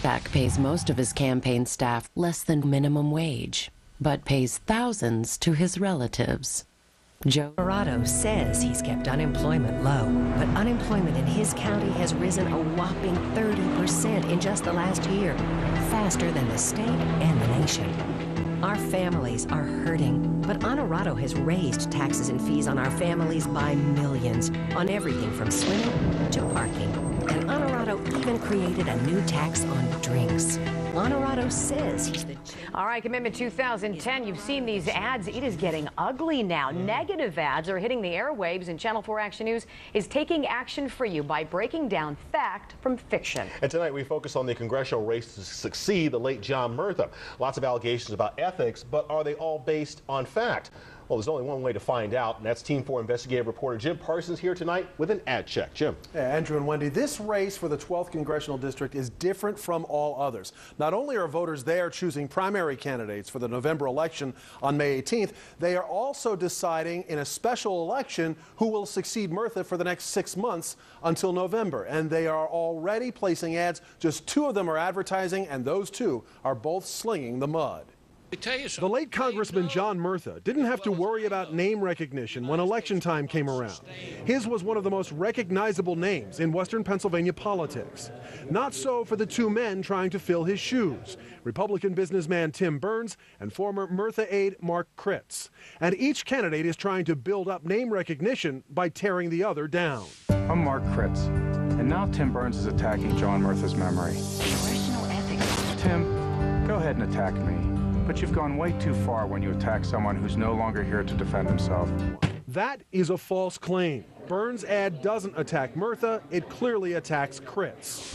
cutback pays most of his campaign staff less than minimum wage, but pays thousands to his relatives. Joe Colorado says he's kept unemployment low, but unemployment in his county has risen a whopping 30% in just the last year, faster than the state and the nation. Our families are hurting, but Honorado has raised taxes and fees on our families by millions, on everything from swimming to parking. And Honorado even created a new tax on drinks. Honorado says he's the... All right, Commitment 2010, you've seen these ads. It is getting ugly now. Negative ads are hitting the airwaves, and Channel 4 Action News is taking action for you by breaking down fact from fiction. And tonight we focus on the congressional race to succeed the late John Murtha. Lots of allegations about ethics, but are they all based on fact? Well, there's only one way to find out, and that's Team 4 investigative reporter Jim Parsons here tonight with an ad check. Jim. Yeah, Andrew and Wendy, this race for the 12th Congressional District is different from all others. Not only are voters there choosing primary candidates for the November election on May 18th, they are also deciding in a special election who will succeed Murtha for the next 6 months until November. And they are already placing ads. Just 2 of them are advertising, and those 2 are both slinging the mud. The late Congressman John Murtha didn't have to worry about name recognition when election time came around. His was one of the most recognizable names in Western Pennsylvania politics. Not so for the 2 men trying to fill his shoes, Republican businessman Tim Burns and former Murtha aide Mark Kritz. And each candidate is trying to build up name recognition by tearing the other down. I'm Mark Kritz, and now Tim Burns is attacking John Murtha's memory. Congressional ethics. Tim, go ahead and attack me. But you've gone way too far when you attack someone who's no longer here to defend himself. That is a false claim. Burns' ad doesn't attack Murtha, it clearly attacks Kritz.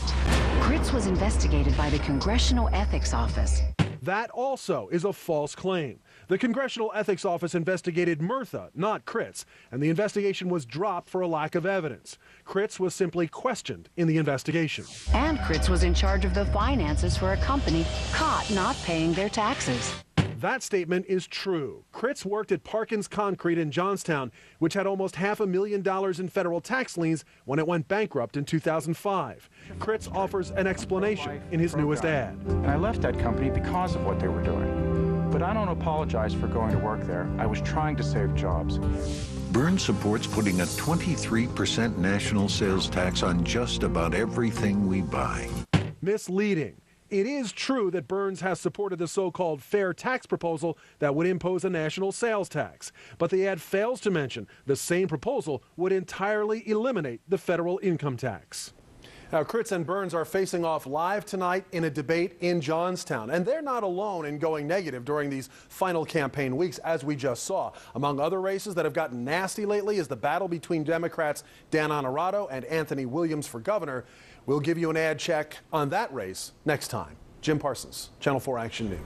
Kritz was investigated by the Congressional Ethics Office. That also is a false claim. The Congressional Ethics Office investigated Murtha, not Kritz, and the investigation was dropped for a lack of evidence. Kritz was simply questioned in the investigation. And Kritz was in charge of the finances for a company caught not paying their taxes. That statement is true. Kritz worked at Parkins Concrete in Johnstown, which had almost $500,000 in federal tax liens when it went bankrupt in 2005. Kritz offers an explanation in his newest ad. And I left that company because of what they were doing. But I don't apologize for going to work there. I was trying to save jobs. Burns supports putting a 23% national sales tax on just about everything we buy. Misleading. It is true that Burns has supported the so-called fair tax proposal that would impose a national sales tax. But the ad fails to mention the same proposal would entirely eliminate the federal income tax. Now, Kritz and Burns are facing off live tonight in a debate in Johnstown. And they're not alone in going negative during these final campaign weeks, as we just saw. Among other races that have gotten nasty lately is the battle between Democrats Dan Honorado and Anthony Williams for governor. We'll give you an ad check on that race next time. Jim Parsons, Channel 4 Action News.